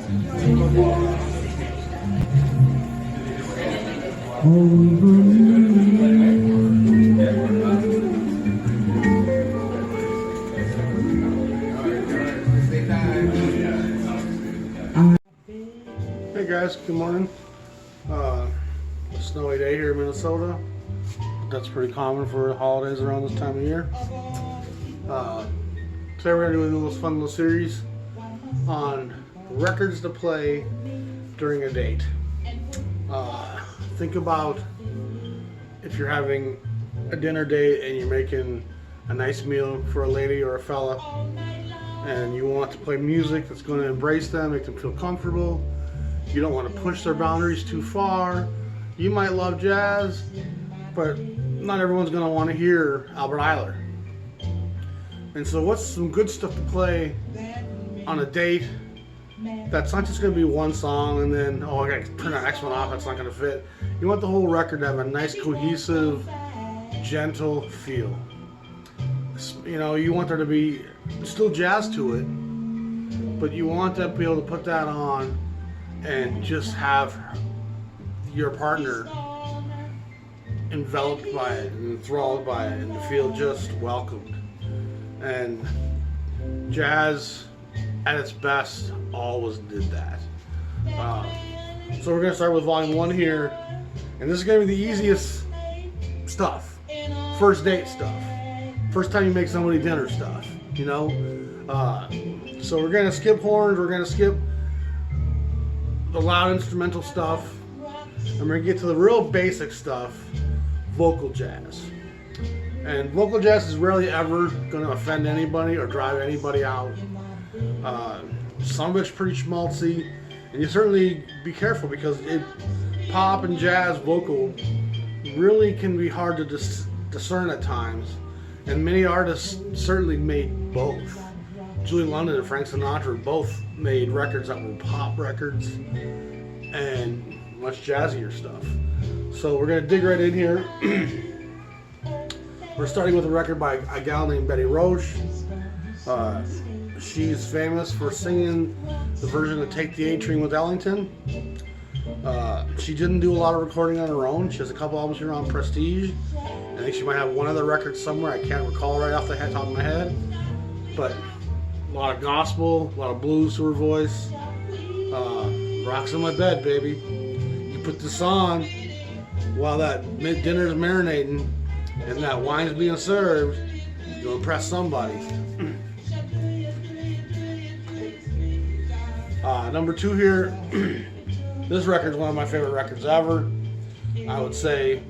Hey guys, good morning. A snowy day here in Minnesota. That's pretty common for holidays around this time of year. Today we're going to do a little fun little series on records to play during a date. Think about if you're having a dinner date and you're making a nice meal for a lady or a fella, and you want to play music that's going to embrace them, make them feel comfortable. You don't want to push their boundaries too far. You might love jazz, but not everyone's going to want to hear Albert Ayler. And so what's some good stuff to play on a date that's not just going to be one song and then, oh, I got to turn that next one off, that's not going to fit. You want the whole record to have a nice, cohesive, gentle feel. You know, you want there to be still jazz to it, but you want to be able to put that on and just have your partner enveloped by it and enthralled by it and to feel just welcomed. And jazz at its best always did that. So we're going to start with volume 1 here, and this is going to be the easiest stuff. First date stuff. First time you make somebody dinner stuff, you know? So we're going to skip horns, we're going to skip the loud instrumental stuff, and we're going to get to the real basic stuff, vocal jazz. And vocal jazz is rarely ever going to offend anybody or drive anybody out. Some of it's pretty schmaltzy, and you certainly be careful because pop and jazz vocal really can be hard to discern at times, and many artists certainly made both. Julie London and Frank Sinatra both made records that were pop records and much jazzier stuff. So we're going to dig right in here. We're starting with a record by a gal named Betty Roach. She's famous for singing the version of Take the A-Train with Ellington. She didn't do a lot of recording on her own. She has a couple albums here on Prestige. I think she might have one other record somewhere. I can't recall right off the top of my head. But a lot of gospel, a lot of blues to her voice. Rocks in my bed, baby. You put this on while that dinner's marinating and that wine's being served, you'll impress somebody. Number 2 here. This record is one of my favorite records ever. I would say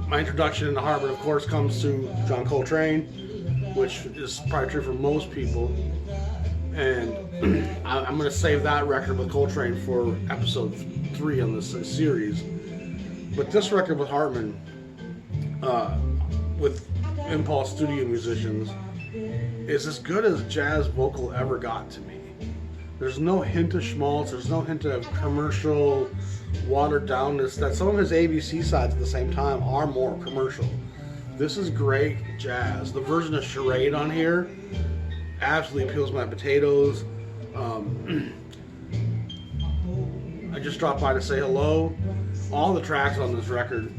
my introduction into Hartman, of course, comes through John Coltrane, which is probably true for most people. And I'm going to save that record with Coltrane for episode 3 on this series. But this record with Hartman, with Impulse Studio musicians, is as good as jazz vocal ever got to me. There's no hint of schmaltz, there's no hint of commercial watered downness. That some of his ABC sides at the same time are more commercial. This is great jazz. The version of Charade on here absolutely peels my potatoes. I just dropped by to say hello. All the tracks on this record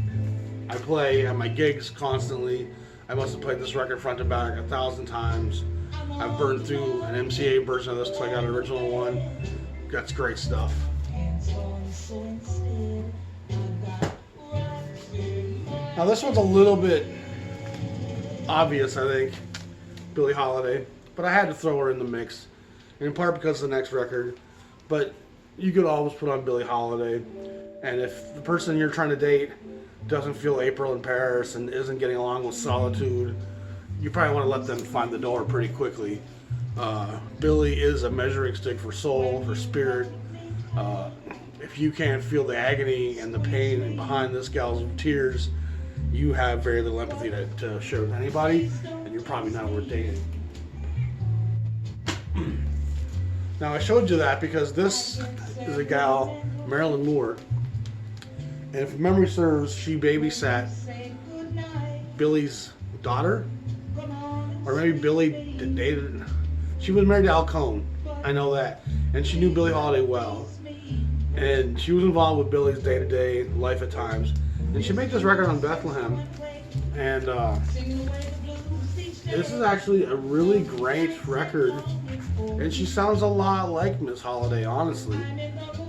I play at my gigs constantly. I must have played this record front to back 1,000 times. I've burned through an MCA version of this till I got an original one. That's great stuff. Now this one's a little bit obvious, I think, Billie Holiday, but I had to throw her in the mix, in part because of the next record. But you could always put on Billie Holiday, and if the person you're trying to date doesn't feel April in Paris and isn't getting along with Solitude, you probably want to let them find the door pretty quickly. Billie is a measuring stick for soul, for spirit. If you can't feel the agony and the pain behind this gal's tears, you have very little empathy to share with anybody, and you're probably not worth dating. Now I showed you that because this is a gal, Marilyn Lore, and if memory serves, she babysat Billie's daughter, or maybe Billie dated. She was married to Al Cohn, I know that. And she knew Billie Holiday well. And she was involved with Billie's day-to-day life at times. And she made this record on Bethlehem. And this is actually a really great record. And she sounds a lot like Miss Holiday, honestly.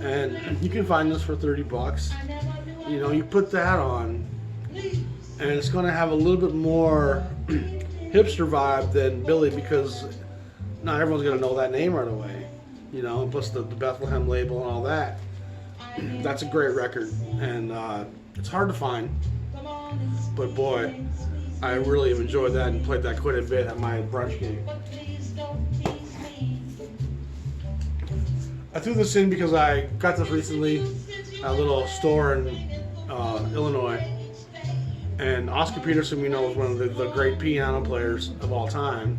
And you can find this for $30. You know, you put that on, and it's going to have a little bit more hipster vibe than Billie, because not everyone's going to know that name right away. You know, plus the Bethlehem label and all that. That's a great record, and it's hard to find. But boy, I really have enjoyed that and played that quite a bit at my brunch gig. I threw this in because I got this recently at a little store in Illinois. And Oscar Peterson, we know, is one of the great piano players of all time.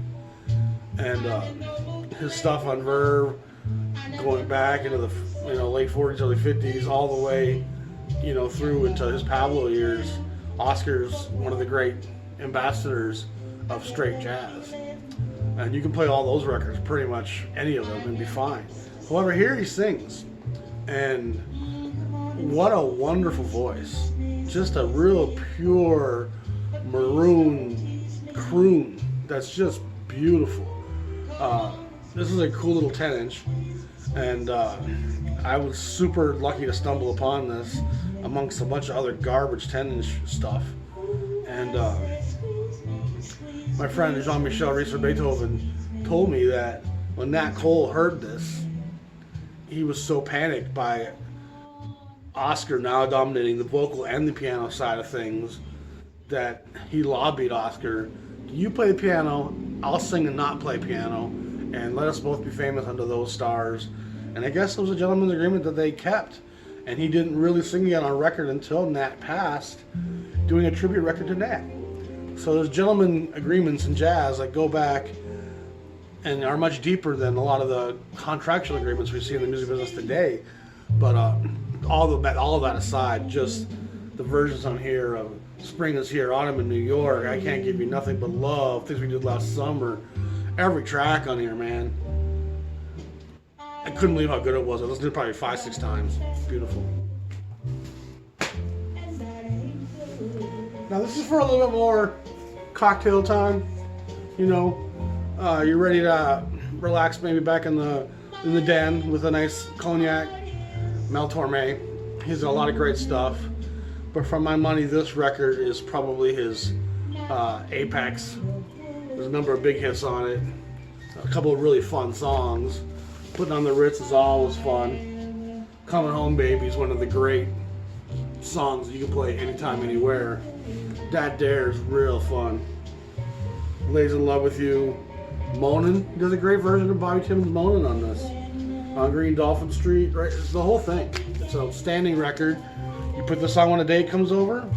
And his stuff on Verve, going back into the late 40s, early 50s, all the way through into his Pablo years. Oscar's one of the great ambassadors of straight jazz. And you can play all those records, pretty much any of them, and be fine. However, here he sings, and what a wonderful voice. Just a real pure maroon croon that's just beautiful. This is a cool little 10-inch, and I was super lucky to stumble upon this amongst a bunch of other garbage 10-inch stuff. And my friend Jean-Michel Reeser-Beethoven told me that when Nat Cole heard this, he was so panicked by Oscar now dominating the vocal and the piano side of things that he lobbied Oscar, you play the piano, I'll sing and not play piano, and let us both be famous under those stars. And I guess it was a gentleman's agreement that they kept. And he didn't really sing again on record until Nat passed, doing a tribute record to Nat. So there's gentleman agreements in jazz that go back and are much deeper than a lot of the contractual agreements we see in the music business today. But all of that aside, just the versions on here of Spring is Here, Autumn in New York, I Can't Give You Nothing But Love, Things We Did Last Summer, every track on here, man. I couldn't believe how good it was. I listened to it probably 5-6 times. Beautiful. Now this is for a little bit more cocktail time. You're ready to relax, maybe back in the den with a nice cognac. Mel Torme. He's got a lot of great stuff. But for my money, this record is probably his apex. There's a number of big hits on it. A couple of really fun songs. Putting on the Ritz is always fun. Coming Home Baby is one of the great songs you can play anytime, anywhere. That Dare is real fun. Lays in Love with You. Moanin', he does a great version of Bobby Timmons' Moanin' on this. On Green Dolphin Street, right? It's the whole thing. It's an outstanding record. You put this on when a date comes over,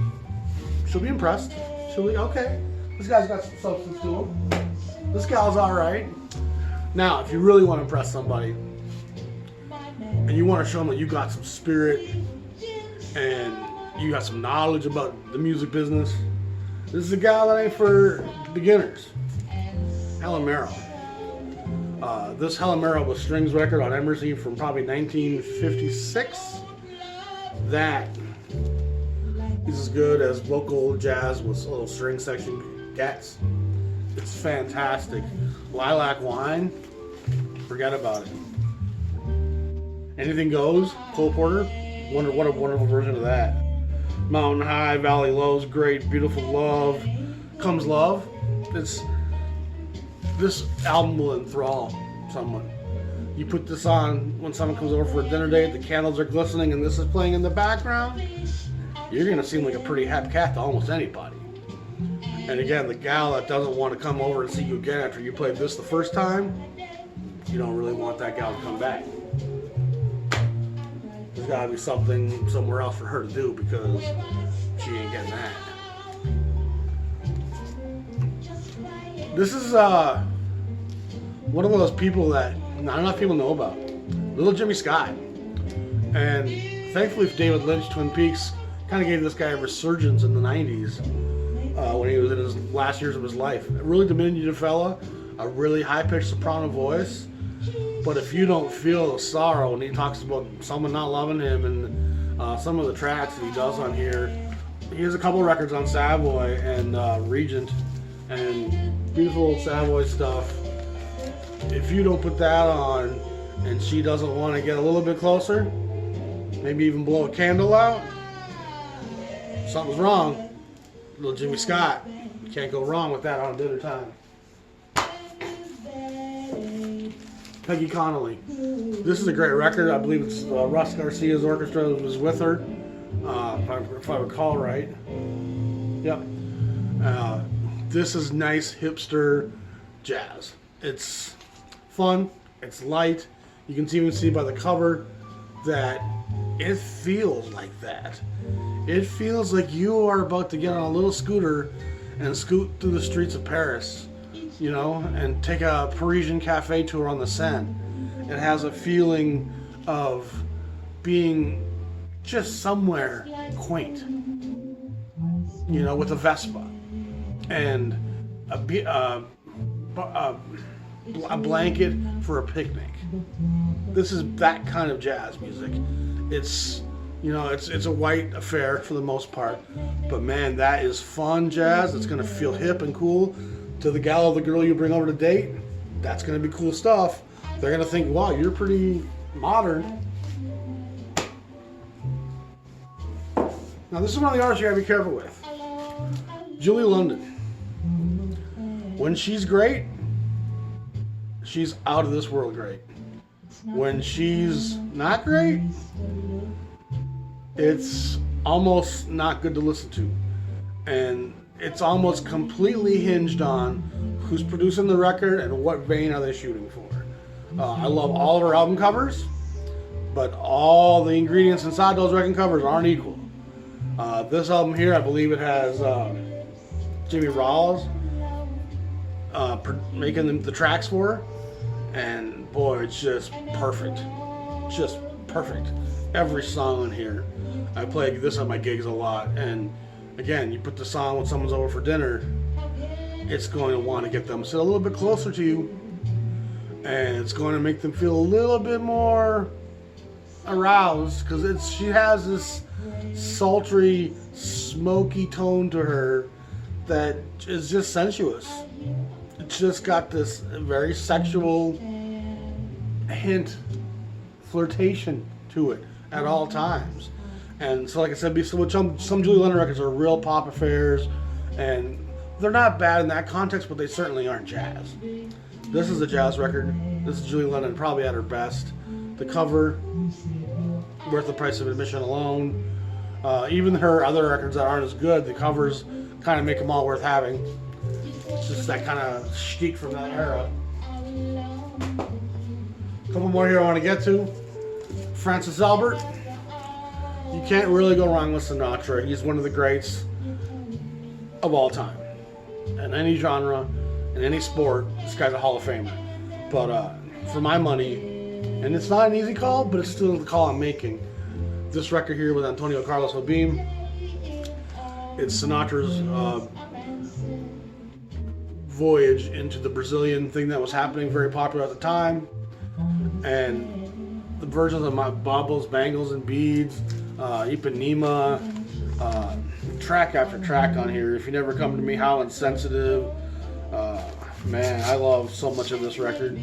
she'll be impressed. She'll be, okay, this guy's got some substance to him. This gal's alright. Now, if you really want to impress somebody, and you want to show them that you got some spirit, and you got some knowledge about the music business, this is a gal that ain't for beginners. Helen Merrill. This Helen Merrill with strings record on Emerson from probably 1956. That is as good as vocal jazz with a little string section gets. It's fantastic. Lilac Wine, forget about it. Anything Goes, Cole Porter, what a wonderful version of that. Mountain High, Valley Low's great, Beautiful Love, Comes Love. This album will enthrall someone. You put this on when someone comes over for a dinner date, the candles are glistening and this is playing in the background, you're going to seem like a pretty hep cat to almost anybody. And again, the gal that doesn't want to come over and see you again after you played this the first time, you don't really want that gal to come back. There's got to be something somewhere else for her to do because she ain't getting that. This is one of those people that not enough people know about. Little Jimmy Scott. And thankfully for David Lynch, Twin Peaks kind of gave this guy a resurgence in the 90s when he was in his last years of his life. A really diminutive fella, a really high-pitched soprano voice, But if you don't feel the sorrow, and he talks about someone not loving him, and some of the tracks that he does on here, he has a couple records on Savoy and Regent, and beautiful Savoy stuff. If you don't put that on, and she doesn't want to get a little bit closer, maybe even blow a candle out, something's wrong. Little Jimmy Scott, you can't go wrong with that on dinner time. Peggy Connolly. This is a great record. I believe it's Russ Garcia's orchestra was with her, if I recall right. Yep. This is nice hipster jazz. It's fun. It's light. You can even see by the cover that it feels like that. It feels like you are about to get on a little scooter and scoot through the streets of Paris, you know, and take a Parisian cafe tour on the Seine. It has a feeling of being just somewhere quaint, you know, with a Vespa and a blanket for a picnic. This is that kind of jazz music. It's, you know, it's a white affair for the most part, but man, that is fun jazz. It's gonna feel hip and cool to the gal or the girl you bring over to date. That's gonna be cool stuff. They're gonna think, wow, you're pretty modern. Now this is one of the artists you gotta be careful with. Julie London. When she's great, she's out of this world great. When she's not great, it's almost not good to listen to. And it's almost completely hinged on who's producing the record and what vein are they shooting for. I love all of her album covers, but all the ingredients inside those record covers aren't equal. This album here, I believe it has Jimmy Rawls making the tracks for her, and boy, it's just perfect. Just perfect. Every song in here. I play this at my gigs a lot, and again, you put the song when someone's over for dinner, it's going to want to get them to sit a little bit closer to you, and it's going to make them feel a little bit more aroused, because she has this sultry, smoky tone to her that is just sensuous. It's just got this very sexual hint, flirtation to it at all times. And so, like I said, some Julie London records are real pop affairs, and they're not bad in that context, but they certainly aren't jazz. This is a jazz record. This is Julie London probably at her best. The cover, worth the price of admission alone. Even her other records that aren't as good, the covers kind of make them all worth having. It's just that kind of chic from that era. A couple more here I want to get to. Francis Albert. You can't really go wrong with Sinatra. He's one of the greats of all time. In any genre, in any sport, this guy's a Hall of Famer. But for my money, and it's not an easy call, but it's still the call I'm making. This record here with Antonio Carlos Jobim, it's Sinatra's voyage into the Brazilian thing that was happening, very popular at the time. And the versions of my Baubles, Bangles, and Beads, Ipanema, track after track on here. If You Never Come to Me, How Insensitive. Man, I love so much of this record.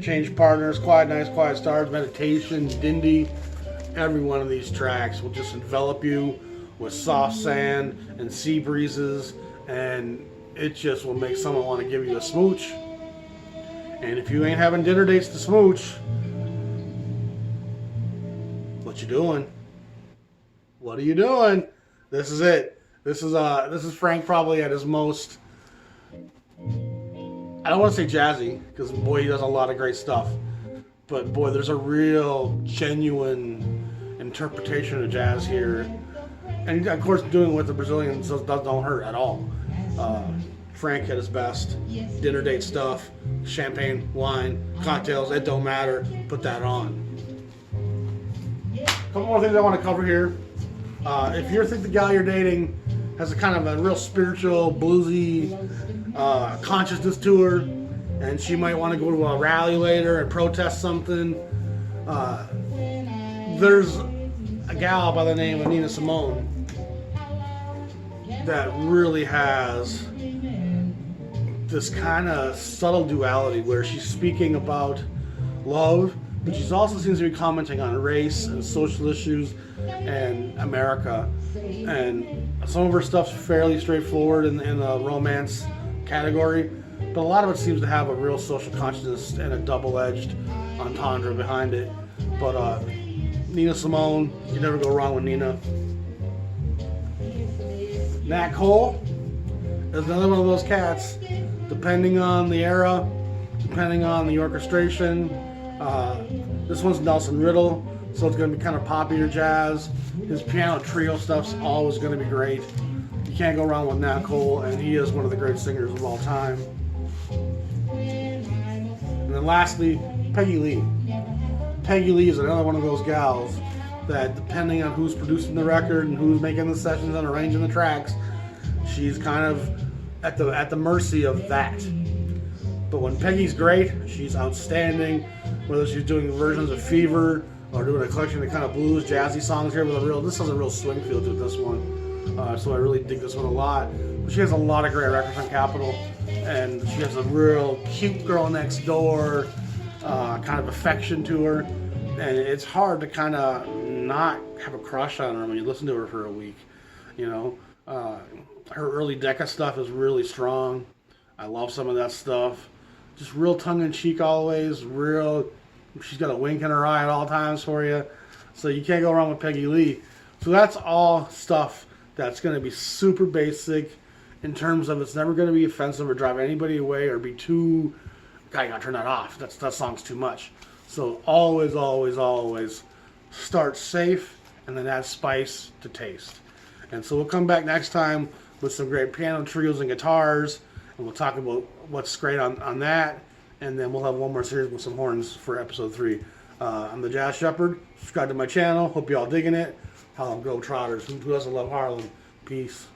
Change Partners, Quiet Nights, Quiet Stars, Meditation, Dindy. Every one of these tracks will just envelop you with soft sand and sea breezes, and it just will make someone want to give you a smooch. And if you ain't having dinner dates to smooch, what you doing? What are you doing? This is it. This is Frank probably at his most, I don't want to say jazzy, because boy, he does a lot of great stuff. But boy, there's a real genuine interpretation of jazz here. And of course, doing it with the Brazilians don't hurt at all. Frank at his best. Dinner date stuff, champagne, wine, cocktails, it don't matter. Put that on. A couple more things I want to cover here. If you think the gal you're dating has a kind of a real spiritual, bluesy consciousness to her, and she might want to go to a rally later and protest something. There's a gal by the name of Nina Simone that really has this kind of subtle duality where she's speaking about love, but she also seems to be commenting on race and social issues and America. And some of her stuff's fairly straightforward in the romance category, but a lot of it seems to have a real social consciousness and a double-edged entendre behind it. But Nina Simone, you never go wrong with Nina. Nat Cole is another one of those cats. Depending on the era, depending on the orchestration, this one's Nelson Riddle, so it's going to be kind of poppier jazz. His piano trio stuff's always going to be great. You can't go wrong with Nat Cole, and he is one of the great singers of all time. And then lastly, Peggy Lee. Peggy Lee is another one of those gals that, depending on who's producing the record and who's making the sessions and arranging the tracks, she's kind of at the mercy of that. But when Peggy's great, she's outstanding. Whether she's doing versions of Fever or doing a collection of kind of blues, jazzy songs here with this has a real swing feel to this one. So I really dig this one a lot. But she has a lot of great records on Capitol, and she has a real cute girl next door kind of affection to her, and it's hard to kind of not have a crush on her when you listen to her for a week. You know, her early Decca stuff is really strong. I love some of that stuff. Just real tongue-in-cheek always, real, she's got a wink in her eye at all times for you. So you can't go wrong with Peggy Lee. So that's all stuff that's going to be super basic in terms of it's never going to be offensive or drive anybody away or be too, God, you gotta turn that off. That song's too much. So always, always, always start safe and then add spice to taste. And so we'll come back next time with some great piano trios and guitars, and we'll talk about what's great on that, and then we'll have one more series with some horns for episode 3. I'm the Jazz Shepherd. Subscribe to my channel. Hope you all digging it. Harlem Globetrotters. Who doesn't love Harlem? Peace.